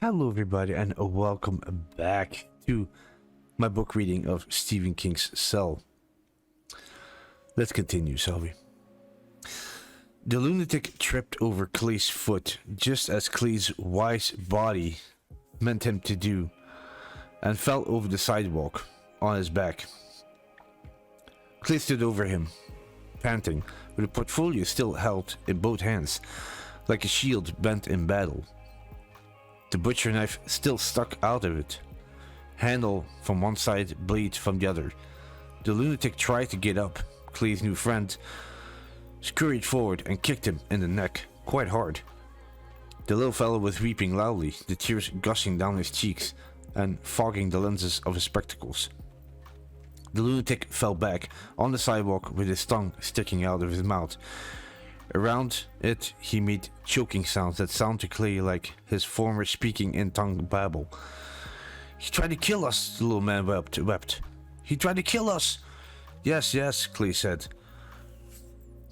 Hello, everybody, and welcome back to my book reading of Stephen King's Cell. Let's continue, shall we? The lunatic tripped over Clay's foot, just as Clay's wise body meant him to do, and fell over the sidewalk on his back. Clay stood over him, panting, with a portfolio still held in both hands, like a shield bent in battle. The butcher knife still stuck out of it, handle from one side, blade from the other. The lunatic tried to get up. Clay's new friend scurried forward and kicked him in the neck, quite hard. The little fellow was weeping loudly, the tears gushing down his cheeks and fogging the lenses of his spectacles. The lunatic fell back on the sidewalk with his tongue sticking out of his mouth. Around it, he made choking sounds that sounded to Clay like his former speaking in tongue babble. "He tried to kill us," the little man wept. "He tried to kill us." Yes, Clay said.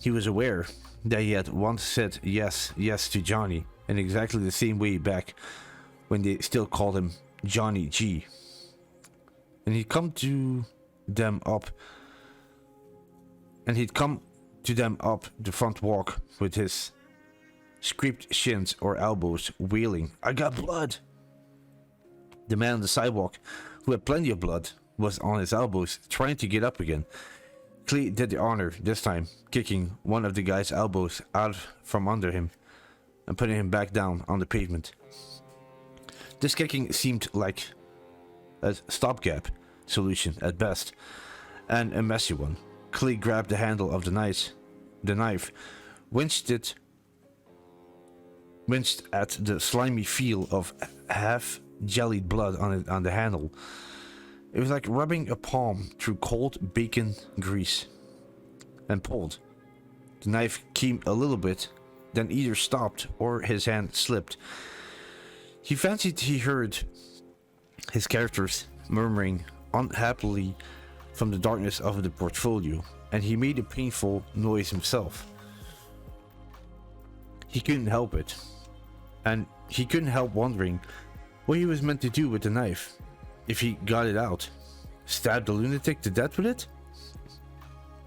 He was aware that he had once said yes to Johnny in exactly the same way back when they still called him Johnny G. And he'd come to them up the front walk with his scraped shins or elbows, wailing, "I got blood!" The man on the sidewalk, who had plenty of blood, was on his elbows, trying to get up again. Clay did the honor this time, kicking one of the guy's elbows out from under him and putting him back down on the pavement. This kicking seemed like a stopgap solution at best, and a messy one. Clay grabbed the handle of the knife, winced at the slimy feel of half-jellied blood on the handle. It was like rubbing a palm through cold bacon grease, and pulled. The knife came a little bit, then either stopped or his hand slipped. He fancied he heard his characters murmuring unhappily from the darkness of the portfolio, and he made a painful noise himself. He couldn't help it, and he couldn't help wondering what he was meant to do with the knife. If he got it out, stab the lunatic to death with it?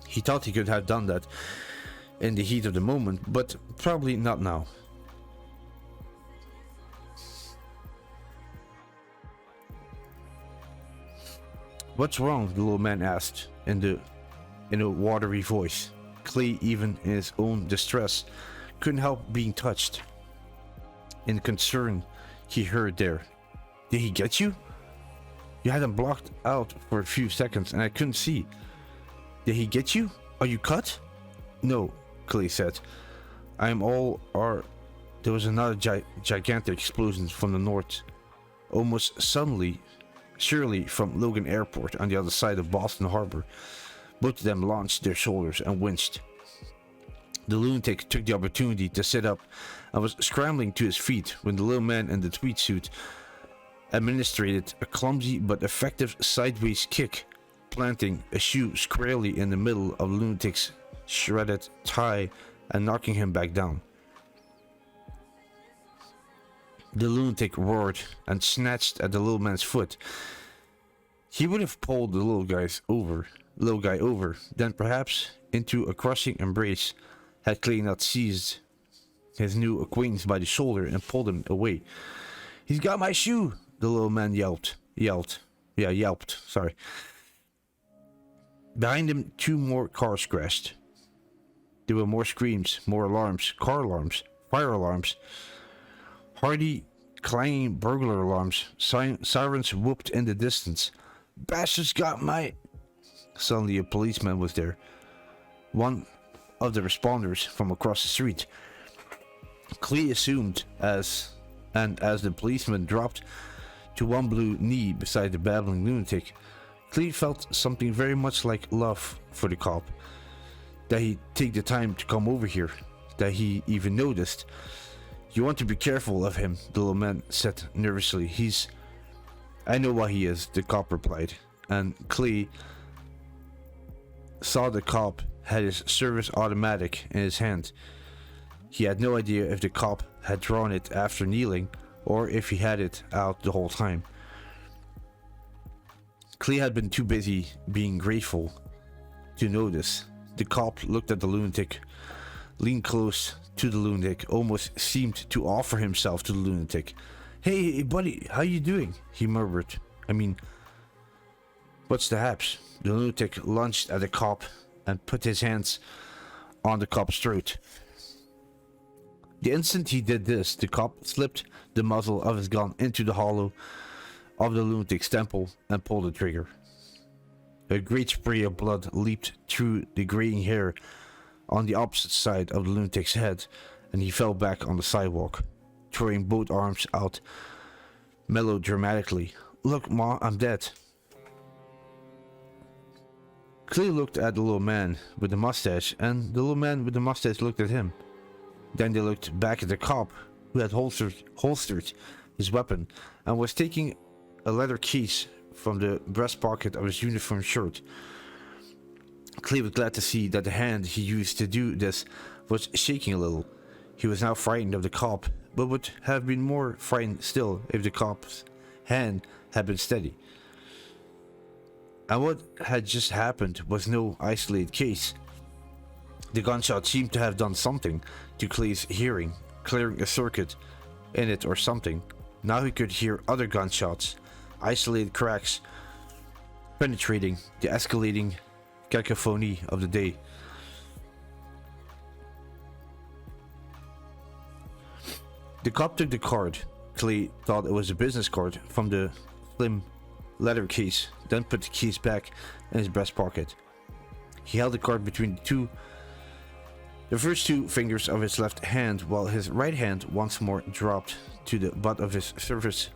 He thought he could have done that in the heat of the moment, but probably not now. "What's wrong?" the little man asked in a watery voice. Clay, even in his own distress, couldn't help being touched in concern he heard there. "Did he get you? You had him blocked out for a few seconds and I couldn't see. Did he get you? Are you cut?" "No," Clay said. There was another gigantic explosion from the north, almost suddenly, surely from Logan Airport on the other side of Boston Harbor. Both of them launched their shoulders and winched. The lunatic took the opportunity to sit up and was scrambling to his feet when the little man in the tweed suit administered a clumsy but effective sideways kick, planting a shoe squarely in the middle of the lunatic's shredded thigh and knocking him back down. The lunatic roared and snatched at the little man's foot. He would have pulled the little guy over, then perhaps into a crushing embrace, had Clay not seized his new acquaintance by the shoulder and pulled him away. "He's got my shoe!" the little man yelped. Behind him, 2 more cars crashed. There were more screams, more alarms, car alarms, fire alarms, hardy, clanging burglar alarms. Sirens whooped in the distance. "Bastards got my..." Suddenly a policeman was there, one of the responders from across the street. Clay assumed as the policeman dropped to one blue knee beside the babbling lunatic, Clay felt something very much like love for the cop. That he'd take the time to come over here, that he even noticed. "You want to be careful of him," the little man said nervously. "I know what he is," the cop replied, and Clay saw the cop had his service automatic in his hand. He had no idea if the cop had drawn it after kneeling or if he had it out the whole time. Clee had been too busy being grateful to notice. The cop looked at the lunatic, leaned close to the lunatic, almost seemed to offer himself to the lunatic. Hey buddy, how you doing? He murmured. I mean, what's the haps? The lunatic lunged at the cop and put his hands on the cop's throat. The instant he did this, the cop slipped the muzzle of his gun into the hollow of the lunatic's temple and pulled the trigger. A great spray of blood leaped through the graying hair on the opposite side of the lunatic's head, and he fell back on the sidewalk, throwing both arms out melodramatically. Look, Ma, I'm dead. Clay looked at the little man with the mustache, and the little man with the mustache looked at him. Then they looked back at the cop, who had holstered his weapon and was taking a leather case from the breast pocket of his uniform shirt. Clay was glad to see that the hand he used to do this was shaking a little. He was now frightened of the cop, but would have been more frightened still if the cop's hand had been steady. And what had just happened was no isolated case. The gunshot seemed to have done something to Clay's hearing, clearing a circuit in it or something. Now he could hear other gunshots, isolated cracks, penetrating the escalating cacophony of the day. The cop took the card. Clay thought it was a business card from the slim leather case, then put the case back in his breast pocket. He held the card between the first two fingers of his left hand, while his right hand once more dropped to the butt of his service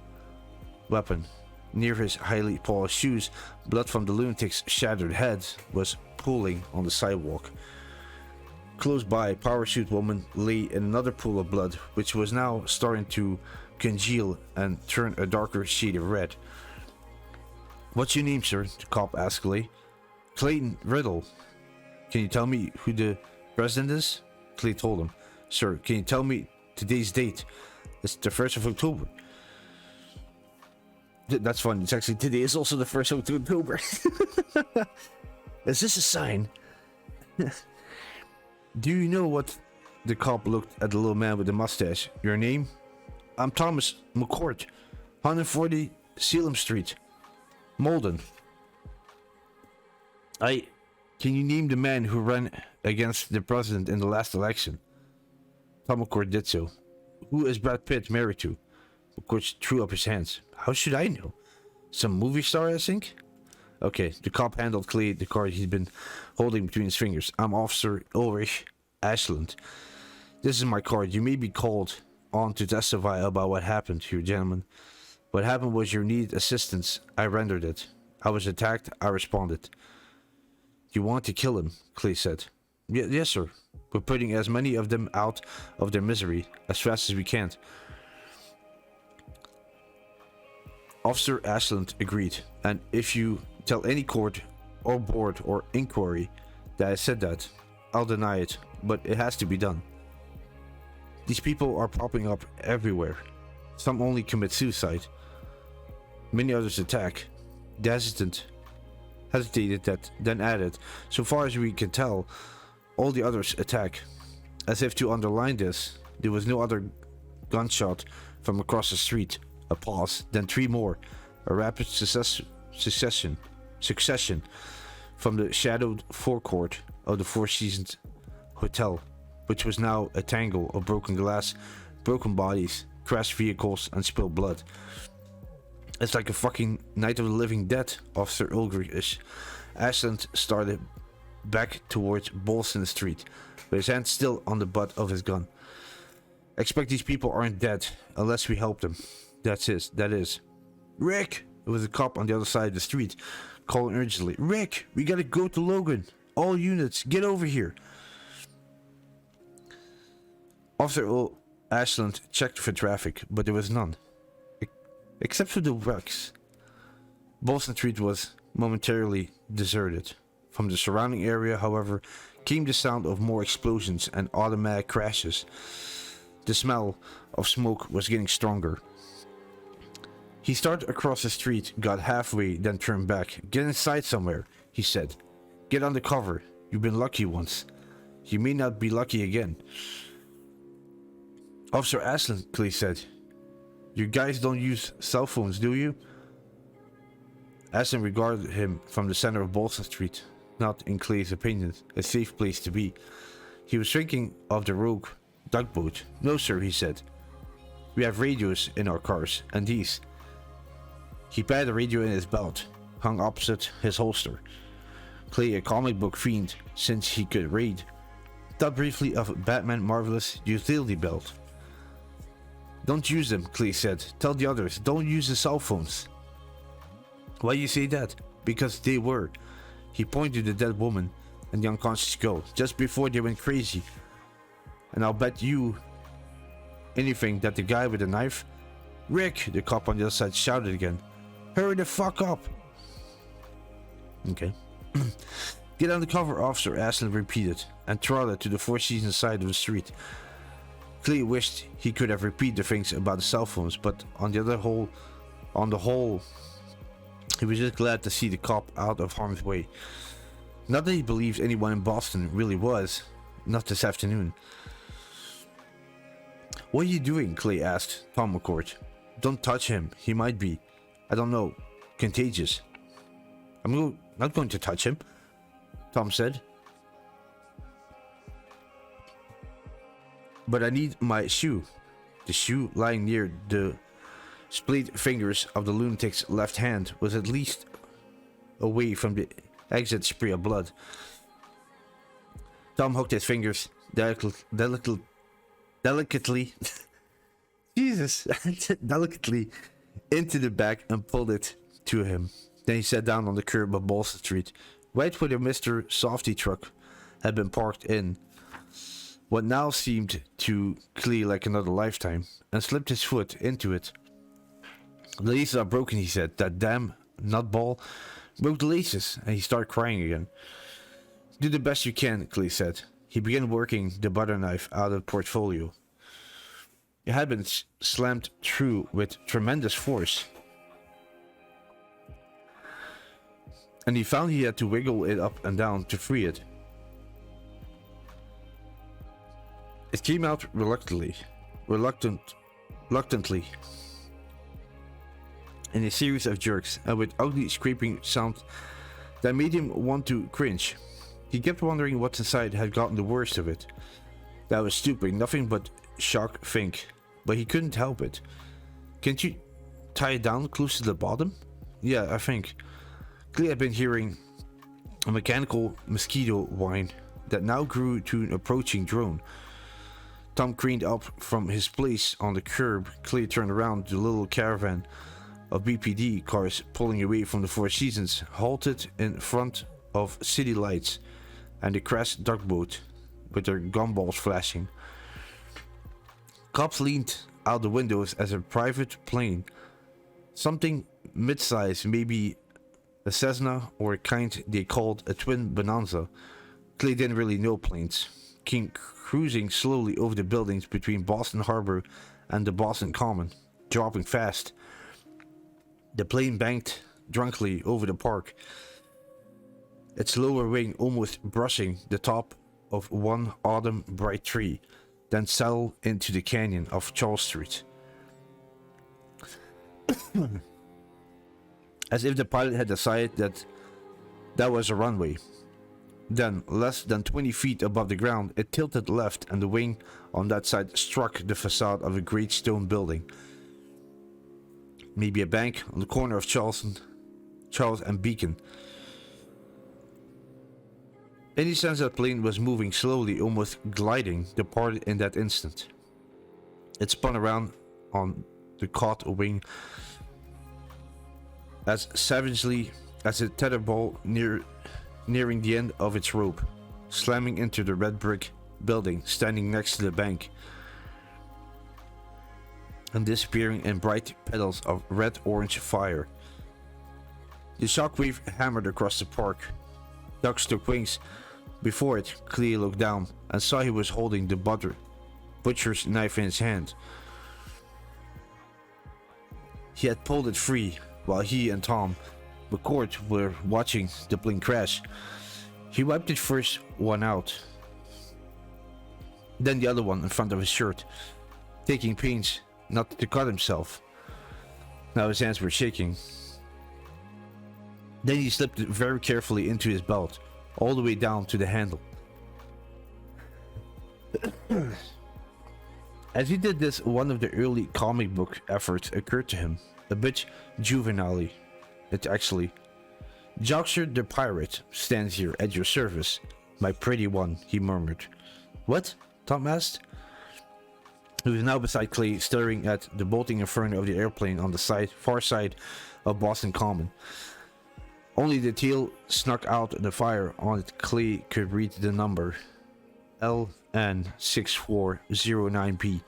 weapon. Near his highly polished shoes, blood from the lunatic's shattered head was pooling on the sidewalk. Close by, Parachute Woman lay in another pool of blood, which was now starting to congeal and turn a darker shade of red. What's your name, sir? The cop asked Clay. Clayton Riddle. Can you tell me who the president is? Clay told him. Sir, can you tell me today's date? It's the 1st of October. That's fun. It's actually today is also the 1st of October. Is this a sign? Do you know what? The cop looked at the little man with the mustache. Your name? I'm Thomas McCourt, 140 Salem Street, Malden. Can you name the man who ran against the president in the last election? Tom McCourt did so. Who is Brad Pitt married to? McCourt threw up his hands. How should I know? Some movie star, I think? Okay, the cop handed Clay the card he'd been holding between his fingers. I'm Officer Ulrich Ashland. This is my card. You may be called on to testify about what happened here, gentlemen. What happened was you needed assistance. I rendered it. I was attacked. I responded. You want to kill him, Clay said. Yes, sir. We're putting as many of them out of their misery as fast as we can. Officer Ashland agreed, and if you tell any court or board or inquiry that I said that, I'll deny it, but it has to be done. These people are popping up everywhere. Some only commit suicide. Many others attack. The hesitated that, then added, so far as we can tell, all the others attack. As if to underline this, there was no other gunshot from across the street. A pause, then three more. A rapid succession from the shadowed forecourt of the Four Seasons Hotel, which was now a tangle of broken glass, broken bodies, crashed vehicles, and spilled blood. It's like a fucking Night of the Living Dead, Officer Ulrich Ashland started back towards Bolson Street, with his hand still on the butt of his gun. Expect these people aren't dead, unless we help them. That is. Rick! It was a cop on the other side of the street, calling urgently. Rick! We gotta go to Logan! All units, get over here! Officer Ashland checked for traffic, but there was none. Except for the wrecks. Bolson Street was momentarily deserted. From the surrounding area, however, came the sound of more explosions and automatic crashes. The smell of smoke was getting stronger. He started across the street, got halfway, then turned back. Get inside somewhere, he said. Get under cover. You've been lucky once. You may not be lucky again. Officer Aslan, Clay said. You guys don't use cell phones, do you? Aslan regarded him from the center of Bolton Street. Not, in Clay's opinion, a safe place to be. He was thinking of the rogue tugboat. No, sir, he said. We have radios in our cars, and these. He patted a radio in his belt, hung opposite his holster. Clay, a comic book fiend since he could read, thought briefly of Batman Marvelous Utility Belt. Don't use them, Clay said. Tell the others, don't use the cell phones. Why you say that? Because they were. He pointed to the dead woman and the unconscious girl, just before they went crazy. And I'll bet you anything that the guy with the knife... Rick, the cop on the other side shouted again. Hurry the fuck up! Okay. Get undercover, Officer Aslan repeated, and trotted to the Four Seasons side of the street. Clay wished he could have repeated the things about the cell phones, but on the whole, he was just glad to see the cop out of harm's way. Not that he believed anyone in Boston really was, not this afternoon. What are you doing? Clay asked Tom McCourt. Don't touch him, he might be, I don't know, contagious. I'm not going to touch him, Tom said. But I need my shoe. The shoe lying near the split fingers of the lunatic's left hand was at least away from the exit spray of blood. Tom hooked his fingers delicately Jesus, delicately into the bag and pulled it to him. Then he sat down on the curb of Bolton Street, right where the Mr. Softy truck had been parked in what now seemed to Clay like another lifetime, and slipped his foot into it. The laces are broken, he said. That damn nutball broke the laces, and he started crying again. Do the best you can, Clay said. He began working the butter knife out of the portfolio. It had been slammed through with tremendous force, and he found he had to wiggle it up and down to free it. It came out reluctantly, in a series of jerks, and with ugly scraping sound that made him want to cringe. He kept wondering what inside had gotten the worst of it. That was stupid, nothing but shock think, but he couldn't help it. Can't you tie it down close to the bottom? Yeah, I think. Clay had been hearing a mechanical mosquito whine that now grew to an approaching drone. Tom craned up from his place on the curb. Clay turned around. The little caravan of BPD cars pulling away from the Four Seasons halted in front of city lights and the crashed tugboat with their gumballs flashing. Cops leaned out the windows as a private plane, something mid-size, maybe a Cessna or a kind they called a twin Bonanza. Clay didn't really know planes. Came cruising slowly over the buildings between Boston Harbor and the Boston Common, dropping fast. The plane banked drunkenly over the park, its lower wing almost brushing the top of one autumn bright tree, then settled into the canyon of Charles Street. As if the pilot had decided that that was a runway. Then, less than 20 feet above the ground, it tilted left and the wing on that side struck the facade of a great stone building. Maybe a bank on the corner of Charles and Beacon. Any sense that plane was moving slowly, almost gliding, departed in that instant. It spun around on the caught wing as savagely as a tetherball nearing the end of its rope, slamming into the red brick building standing next to the bank, and disappearing in bright petals of red-orange fire. The shockwave hammered across the park. Ducks took wings before it. Clay looked down and saw he was holding the butcher's knife in his hand. he had pulled it free while he and Tom McCord were watching the plane crash. He wiped it first one out, then the other one in front of his shirt, taking pains not to cut himself. Now his hands were shaking. Then he slipped it very carefully into his belt, all the way down to the handle. As he did this, one of the early comic book efforts occurred to him, a bit juvenile. It actually. "Joxer the pirate stands here at your service, my pretty one," he murmured. "What?" Tom asked. He was now beside Clay, staring at the bolting inferno of the airplane on the far side of Boston Common. Only the tail snuck out the fire on it. Clay could read the number LN6409B.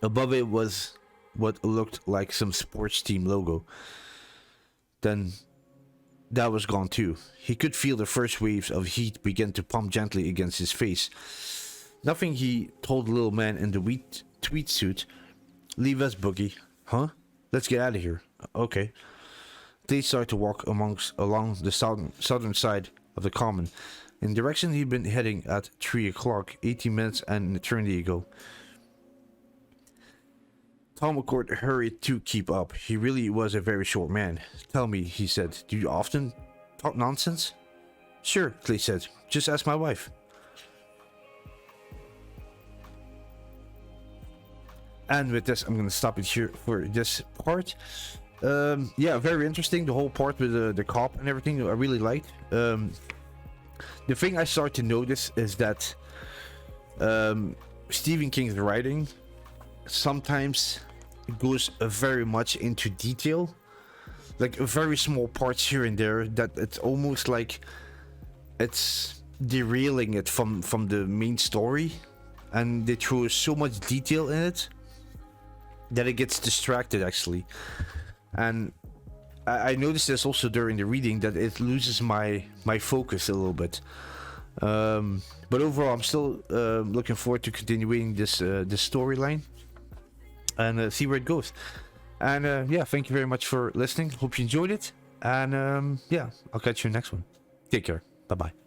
Above it was what looked like some sports team logo. Then that was gone too. He could feel the first waves of heat begin to pump gently against his face. "Nothing," he told the little man in the tweed suit. "Leave us, Boogie." "Huh? Let's get out of here." "Okay." They started to walk along the southern side of the common, in the direction he'd been heading at 3 o'clock, 18 minutes and an eternity ago. Tom McCord hurried to keep up. He really was a very short man. "Tell me," he said, "do you often talk nonsense?" "Sure," Clay said. "Just ask my wife." And with this, I'm going to stop it here for this part. Yeah, very interesting. The whole part with the cop and everything, I really liked. The thing I start to notice is that Stephen King's writing sometimes goes very much into detail, like very small parts here and there, that it's almost like it's derailing it from the main story, and they throw so much detail in it that it gets distracted actually. And I noticed this also during the reading, that it loses my focus a little bit. But overall, I'm still looking forward to continuing this storyline and see where it goes. And yeah, thank you very much for listening. Hope you enjoyed it. And yeah, I'll catch you next one. Take care. Bye bye.